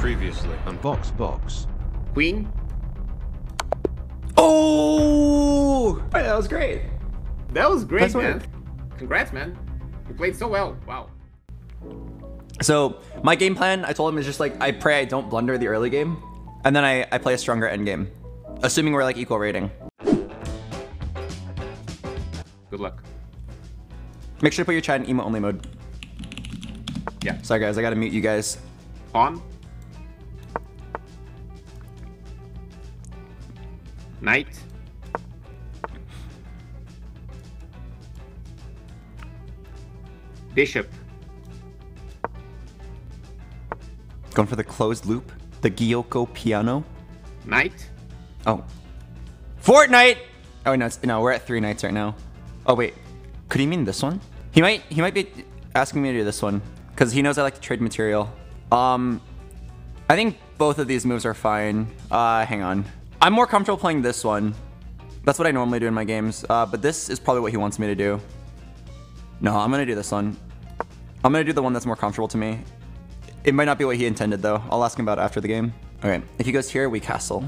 Previously on BoxBox. Queen. Oh! Hey, that was great. That was great, Nice man. work. Congrats, man. You played so well. Wow. So my game plan, I told him, is just like, I pray I don't blunder the early game, and then I play a stronger end game, assuming we're like equal rating. Good luck. Make sure to put your chat in emote only mode. Yeah. Sorry guys, I gotta mute you guys. Pawn. Knight. Bishop. Going for the closed loop, the Gyoko piano. Knight. Oh, Fortnite. Oh no, we're at 3 knights right now. Oh wait, could he mean this one? He might be asking me to do this one because he knows I like to trade material. I think both of these moves are fine. Hang on. I'm more comfortable playing this one. That's what I normally do in my games. But this is probably what he wants me to do. No, I'm gonna do this one. I'm gonna do the one that's more comfortable to me. It might not be what he intended though. I'll ask him about it after the game. Okay, if he goes here, we castle.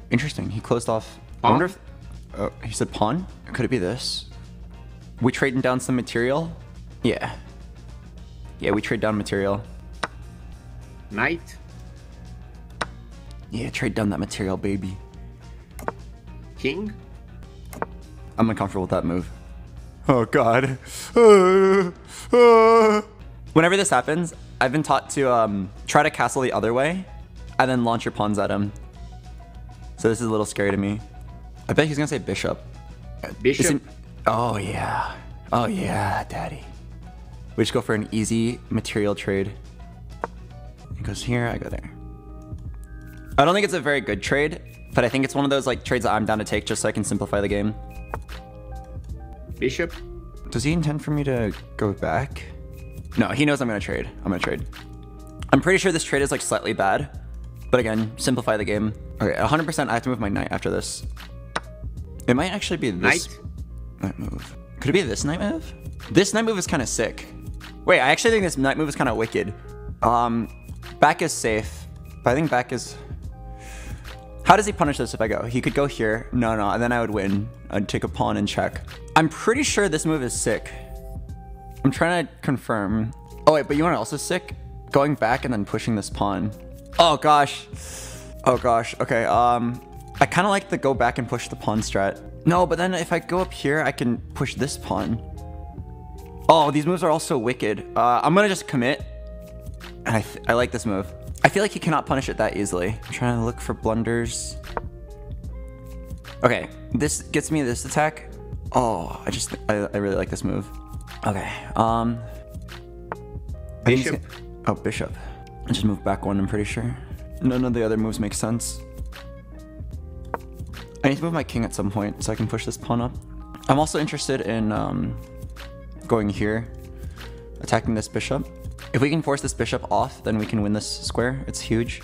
Interesting, he closed off. I wonder if, oh, he said pawn? Could it be this? We trading down some material? Yeah. Yeah, we trade down material. Knight. Yeah, trade down that material, baby. King. I'm uncomfortable with that move. Oh god. Whenever this happens, I've been taught to try to castle the other way and then launch your pawns at him. So this is a little scary to me. I bet he's gonna say bishop. Bishop. Oh yeah. Oh yeah, daddy. We just go for an easy material trade. He goes here, I go there. I don't think it's a very good trade, but I think it's one of those like trades that I'm down to take just so I can simplify the game. Bishop. Does he intend for me to go back? No, he knows I'm gonna trade. I'm gonna trade. I'm pretty sure this trade is like slightly bad, but again, simplify the game. Okay, 100% I have to move my knight after this. It might actually be this knight move. Could it be this knight move? This knight move is kind of sick. Wait, I actually think this knight move is kind of wicked. Back is safe, but I think back is... How does he punish this if I go? He could go here. No, and then I would win. I'd take a pawn and check. I'm pretty sure this move is sick. I'm trying to confirm. Oh wait, but you know what else is sick? Going back and then pushing this pawn. Oh gosh. Oh gosh, okay. I kind of like the go back and push the pawn strat. No, but then if I go up here, I can push this pawn. Oh, these moves are all so wicked. I'm gonna just commit. And I like this move. I feel like he cannot punish it that easily. I'm trying to look for blunders. Okay, this gets me this attack. Oh, I really like this move. Okay, Bishop. Oh, bishop. I just moved back one, I'm pretty sure. None of the other moves make sense. I need to move my king at some point so I can push this pawn up. I'm also interested in going here, attacking this bishop. If we can force this bishop off, then we can win this square. It's huge.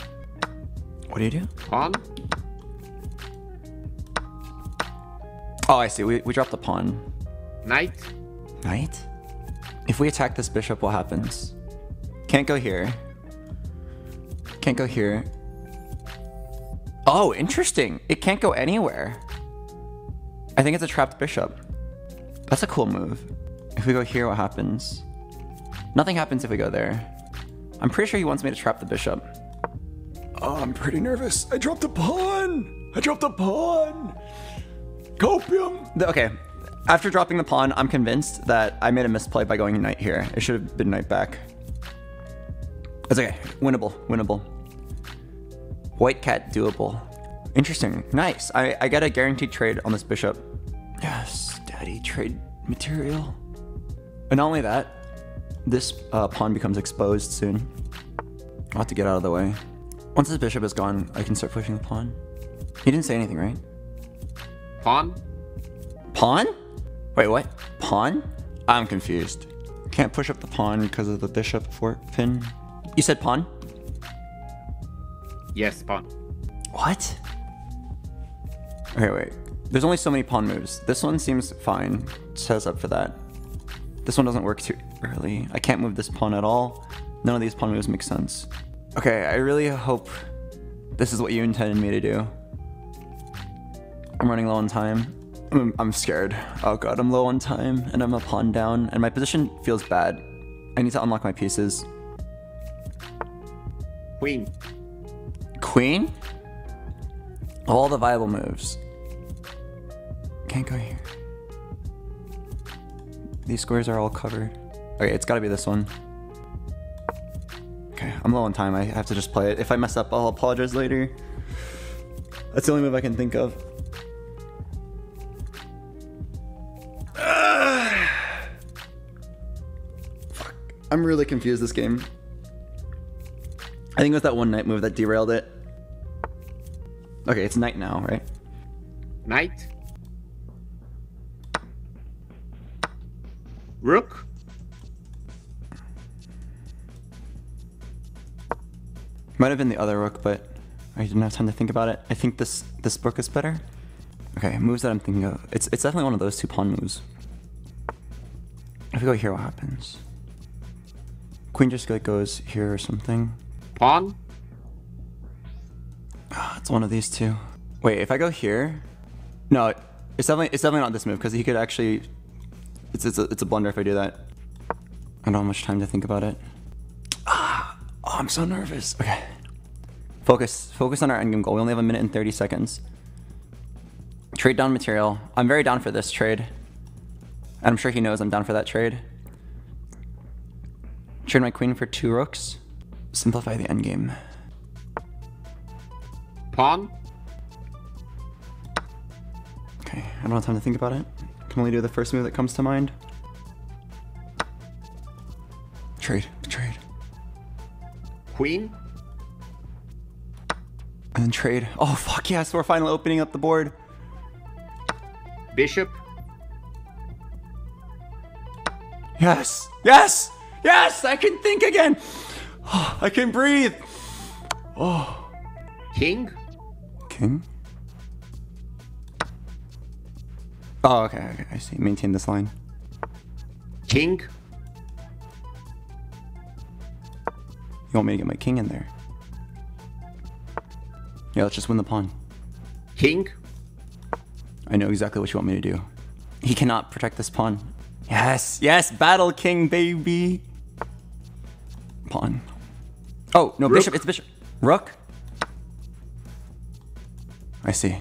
What do you do? Pawn. Oh, I see. We dropped the pawn. Knight. Knight? If we attack this bishop, what happens? Can't go here. Can't go here. Oh, interesting. It can't go anywhere. I think it's a trapped bishop. That's a cool move. If we go here, what happens? Nothing happens if we go there. I'm pretty sure he wants me to trap the bishop. Oh, I'm pretty nervous. I dropped a pawn. I dropped a pawn. Copium. Okay. After dropping the pawn, I'm convinced that I made a misplay by going knight here. It should have been knight back. It's okay. Winnable. Winnable. White cat doable. Interesting. Nice. I get a guaranteed trade on this bishop. Yes, daddy. Trade material. And not only that, this pawn becomes exposed soon. I'll have to get out of the way. Once this bishop is gone, I can start pushing the pawn. He didn't say anything, right? Pawn. Pawn? Wait, what? Pawn? I'm confused. Can't push up the pawn because of the bishop pin. You said pawn? Yes, pawn. What? Okay, wait. There's only so many pawn moves. This one seems fine. It says up for that. This one doesn't work too early. I can't move this pawn at all. None of these pawn moves make sense. Okay, I really hope this is what you intended me to do. I'm running low on time. I'm scared. Oh god, I'm low on time and I'm a pawn down and my position feels bad. I need to unlock my pieces. Queen. Queen? All the viable moves. Can't go here. These squares are all covered. Okay, it's gotta be this one. Okay, I'm low on time. I have to just play it. If I mess up, I'll apologize later. That's the only move I can think of. Fuck. I'm really confused this game. I think it was that one knight move that derailed it. Okay, it's knight now, right? Knight. Rook. Might have been the other rook, but I didn't have time to think about it. I think this rook is better. Okay, moves that I'm thinking of. It's definitely one of those two pawn moves. If we go here, what happens? Queen just like goes here or something. Pawn. It's one of these two. Wait, if I go here, no, it's definitely not this move because he could actually. It's a blunder if I do that. I don't have much time to think about it. Oh, I'm so nervous. Okay, focus on our endgame goal. We only have 1 minute and 30 seconds. Trade down material. I'm very down for this trade, and I'm sure he knows I'm down for that trade. Trade my queen for 2 rooks. Simplify the endgame. Pawn. Okay, I don't have time to think about it. Can only do the first move that comes to mind. Trade. Queen. And then trade. Oh fuck yes, we're finally opening up the board. Bishop. Yes! I can think again. Oh, I can breathe. Oh. King. King? Oh, okay, I see. Maintain this line. King. You want me to get my king in there? Yeah, let's just win the pawn. King. I know exactly what you want me to do. He cannot protect this pawn. Yes, battle king, baby. Pawn. Oh, no, Rook. bishop, it's bishop. Rook? I see.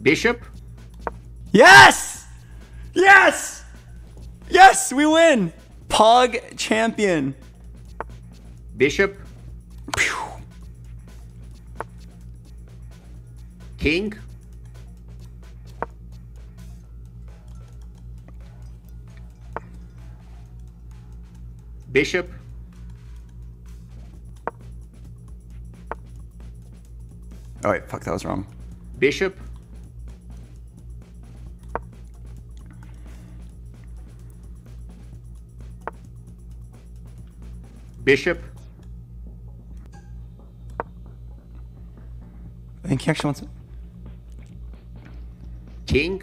Bishop. Yes, we win. Pog champion. Bishop. Pew. King. Bishop. Oh wait, fuck, that was wrong. Bishop. Bishop. I think he actually wants it. King.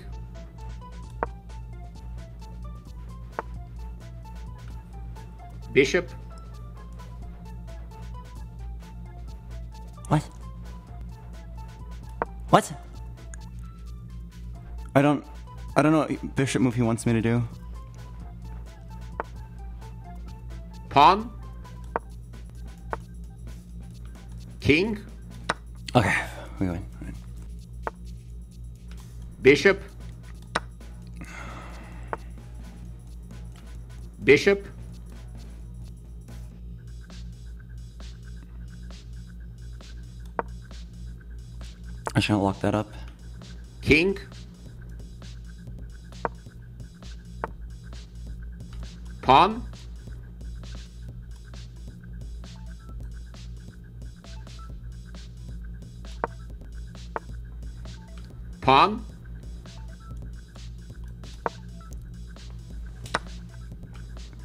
Bishop. What? I don't know what bishop move he wants me to do. Pawn. King. Okay, we win. Bishop. Bishop. I shouldn't lock that up. King. Pawn. Pawn.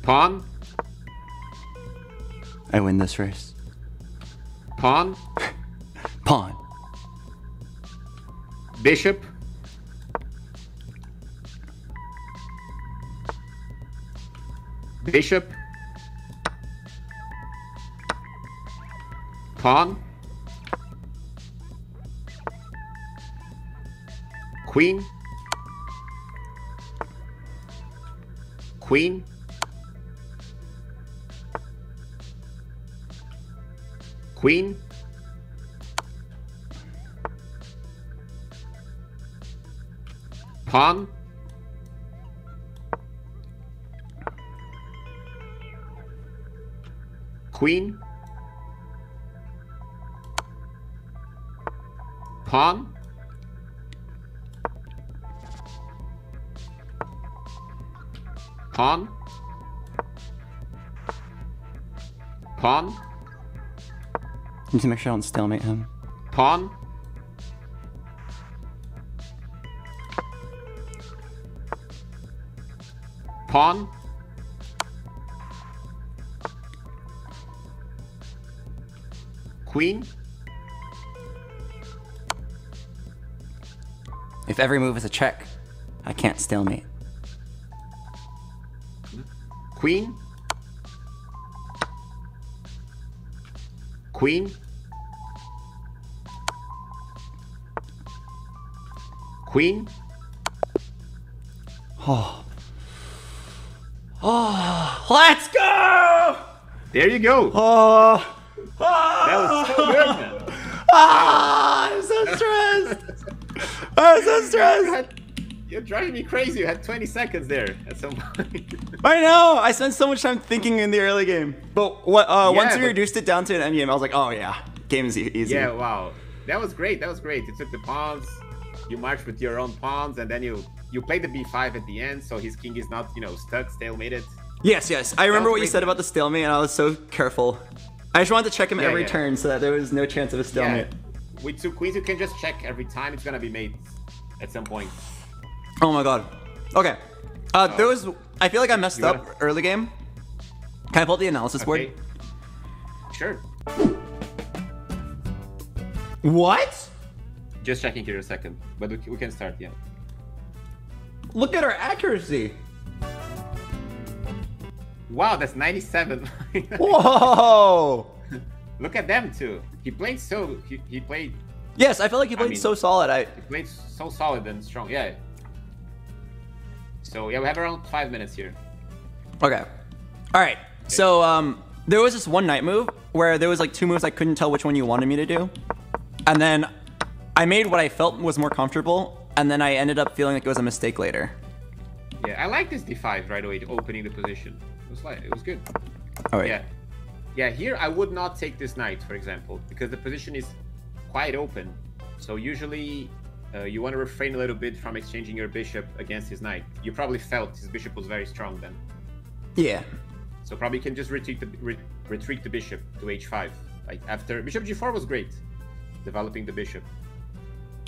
Pawn. I win this race. Pawn. Pawn. Bishop. Bishop. Pawn. Queen. Queen. Queen. Pawn. Queen. Pawn. Pawn. Pawn. Need to make sure I don't stalemate him. Pawn. Pawn. Queen. If every move is a check, I can't stalemate. Queen. Queen. Queen. Oh. Oh, let's go! There you go. Oh. That was so good, man. Ah, I'm so stressed. I'm so stressed. You're driving me crazy. You had 20 seconds there at some point. I know. I spent so much time thinking in the early game. But what? Once we reduced it down to an end game, I was like, oh yeah, game is easy. Yeah, wow. That was great. That was great. You took the pawns. You marched with your own pawns, and then you played the b5 at the end, so his king is not, you know, stuck, stalemated. Yes, yes. I remember what you said about the stalemate, and I was so careful. I just wanted to check him every turn so that there was no chance of a stalemate. Yeah. With 2 queens, you can just check every time. It's gonna be made at some point. Oh my god. Okay. There was. I feel like I messed up early game. Can I pull up the analysis board? Sure. What? Just checking here a second, but we can start. Yeah. Look at our accuracy. Wow, that's 97. Whoa. Look at them too. He played so. He played. Yes, I felt like he played so solid. He played so solid and strong. Yeah. So yeah, we have around 5 minutes here. Okay. All right. So there was this one night move where there was like 2 moves I couldn't tell which one you wanted me to do, and then I made what I felt was more comfortable, and then I ended up feeling like it was a mistake later. Yeah, I like this d5 right away, opening the position. It was good. Oh wait. Yeah. Yeah, here I would not take this knight, for example, because the position is quite open. So usually you want to refrain a little bit from exchanging your bishop against his knight. You probably felt his bishop was very strong then. Yeah. So probably can just retreat the bishop to h5. Like after bishop g4 was great, developing the bishop.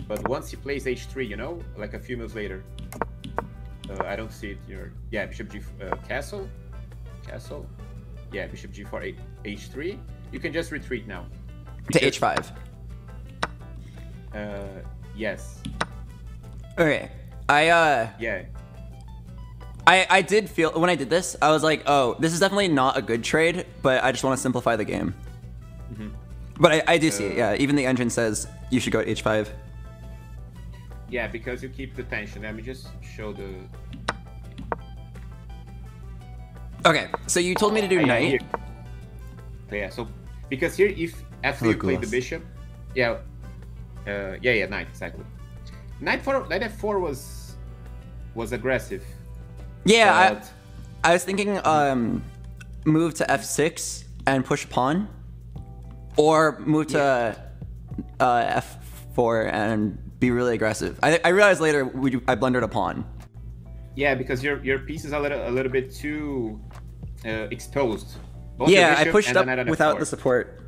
But once he plays h3, you know, like a few moves later, I don't see it here. Yeah, bishop g castle. Yeah, bishop g4 h3. You can just retreat now. To h5. Yes. Okay. Yeah. I did feel when I did this, I was like, oh, this is definitely not a good trade, but I just want to simplify the game. Mm-hmm. But I do see it. Yeah, even the engine says you should go to h5. Yeah, because you keep the tension. Let me just show the. Okay, so you told me to do knight. Yeah, so because here if after you play the bishop, yeah, knight exactly. Knight f4 was aggressive. Yeah, I was thinking move to f6 and push pawn, or move to f4 and be really aggressive. I realized later I blundered a pawn. Yeah, because your piece is a little bit too exposed. Both yeah, I pushed up without the support.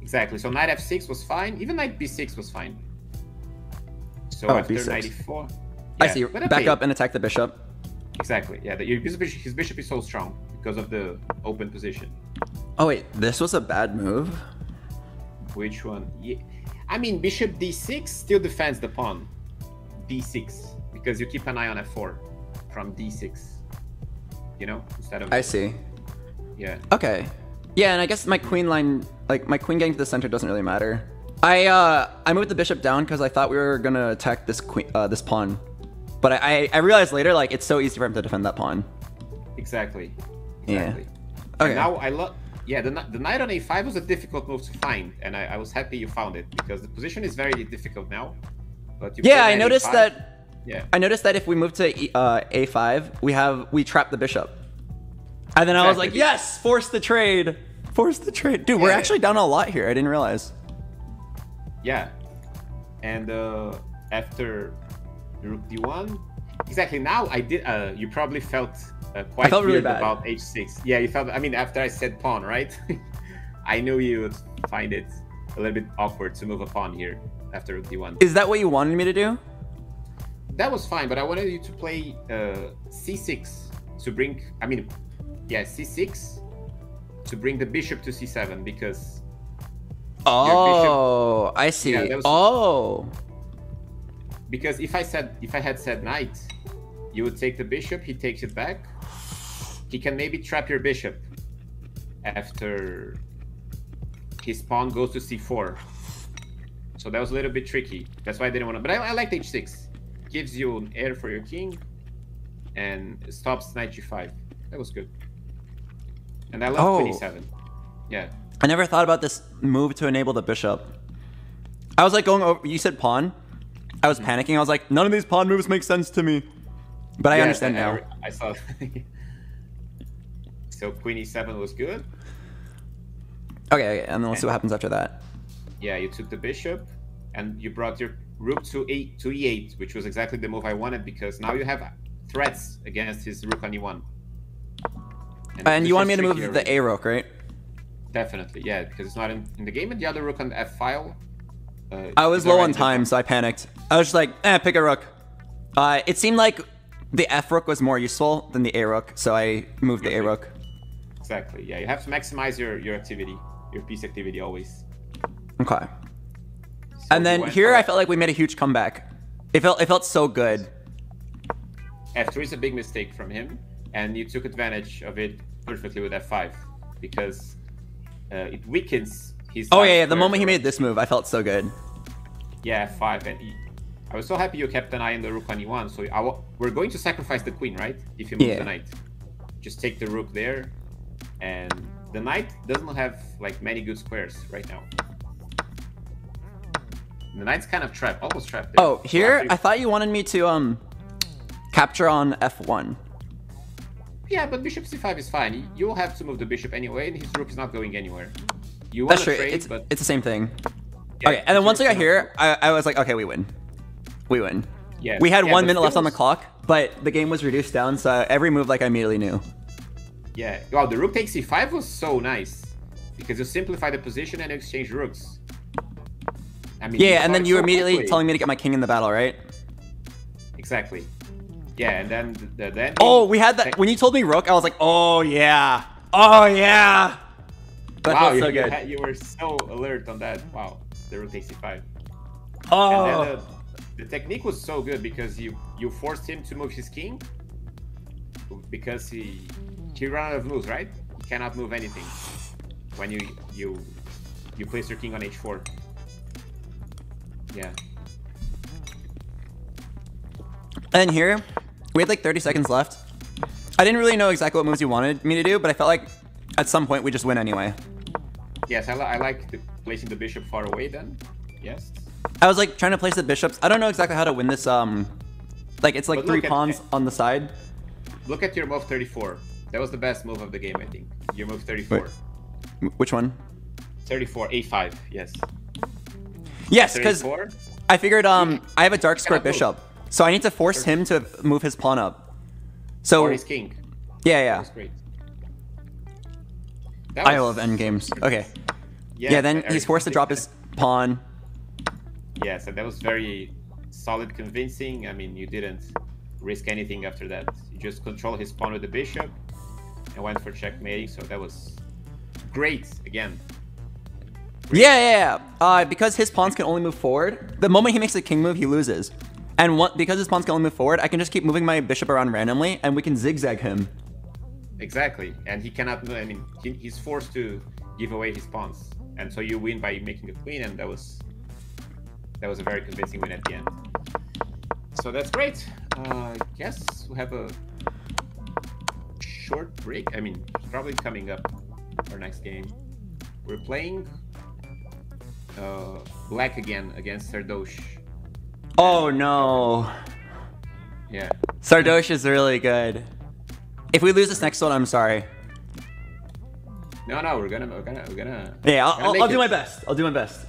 Exactly. So knight f6 was fine. Even knight b6 was fine. So after b6. knight e4, yeah, I see. Back up and attack the bishop. Exactly. Yeah, his bishop is so strong because of the open position. Oh wait, this was a bad move. Which one? Yeah. I mean, bishop d6 still defends the pawn. d6 because you keep an eye on f4 from d6. You know, instead of. I see. Yeah. Okay. Yeah, and I guess my queen line Like, my queen getting to the center doesn't really matter. I moved the bishop down because I thought we were gonna attack this queen, this pawn. But I realized later, like, it's so easy for him to defend that pawn. Exactly. Yeah. Okay. And now I love. Yeah, the knight on a5 was a difficult move to find, and I was happy you found it because the position is very difficult now. But you yeah, I noticed a5. that. Yeah. I noticed that if we move to a5, we trap the bishop. And then I was like, yes, force the trade. Force the trade. Dude, we're actually down a lot here. I didn't realize. Yeah. And after rook d1, exactly now I did. You probably felt quite really weird bad about h6. Yeah, you felt. I mean, after I said pawn, right? I knew you would find it a little bit awkward to move a pawn here after rook d1. Is that what you wanted me to do? That was fine, but I wanted you to play c6 to bring. I mean, yeah, c6 to bring the bishop to c7 because. Oh, I see. Yeah, oh. Because if I had said knight, you would take the bishop. He takes it back. He can maybe trap your bishop after his pawn goes to c4. So that was a little bit tricky. That's why I didn't want to. But I liked h6. Gives you an heir for your king, and stops knight g5. That was good. And I love 27. Yeah. I never thought about this move to enable the bishop. I was like going over. You said pawn. I was panicking. I was like, none of these pawn moves make sense to me. But I understand now. I saw. So queen e7 was good. Okay, and then we'll see what happens after that. Yeah, you took the bishop, and you brought your rook to e8, which was exactly the move I wanted because now you have threats against his rook on e1. And you want me to move the a rook, right? Definitely, yeah, because it's not in the game, and the other rook on the f file. I was low on time, so I panicked. I was just like, pick a rook. It seemed like the f rook was more useful than the a rook, so I moved the a rook. Exactly, yeah, you have to maximize your activity, your piece activity always. Okay. So and then here I felt like we made a huge comeback. It felt so good. f3 is a big mistake from him, and you took advantage of it perfectly with f5 because it weakens his. Oh yeah, the moment he made this move, I felt so good. Yeah, f5 and I was so happy you kept an eye on the rook on e1. So we're going to sacrifice the queen, right? If you move the knight, just take the rook there, and the knight doesn't have like many good squares right now. The knight's kind of trapped, almost trapped there. Oh, here I thought you wanted me to capture on f1. Yeah, but bishop c5 is fine. You'll have to move the bishop anyway, and his rook is not going anywhere. You want to trade, but it's the same thing. Yeah, okay, and then once I got here, I was like, okay, we win. We win. Yeah, we had 1 minute left on the clock, but the game was reduced down, so every move like I immediately knew. Yeah, wow, the rook takes c5 was so nice because you simplify the position and exchange rooks. I mean, yeah, and then you were immediately telling me to get my king in the battle, right? Exactly. Yeah, and then oh, we had that when you told me rook. I was like, oh yeah, oh yeah. That wow, so good. You were so alert on that. Wow, the rook takes c5. Oh. And then the technique was so good because you forced him to move his king because he ran out of moves, right? He cannot move anything when you place your king on h4. Yeah. And here, we had like 30 seconds left. I didn't really know exactly what moves you wanted me to do, but I felt like at some point we just win anyway. Yes, I like placing the bishop far away then. Yes. I was like trying to place the bishops. I don't know exactly how to win this. Like it's like 3 pawns on the side. Look at your move 34. That was the best move of the game, I think. Your move 34. Wait, which one? 34, a5, yes. Yes, because I figured I have a dark square bishop. So I need to force him to move his pawn up. So or his king. Yeah, yeah. That's great. I love endgames. Okay. Yeah, then he's forced to drop his pawn. Yes, and that was very solid, convincing. I mean, you didn't risk anything after that. You just control his pawn with the bishop and went for checkmating. So that was great again. Great. Yeah. Because his pawns can only move forward. The moment he makes a king move, he loses. And because his pawns can only move forward, I can just keep moving my bishop around randomly, and we can zigzag him. Exactly, and he cannot. I mean, he's forced to give away his pawns. And so you win by making a queen, and that was a very convincing win at the end. So that's great. I guess we have a short break. I mean, probably coming up our next game. We're playing black again against Sardosh. Oh no. Yeah. Sardosh is really good. If we lose this next one, I'm sorry. No, we're gonna. Yeah, I'll I'll do my best. I'll do my best.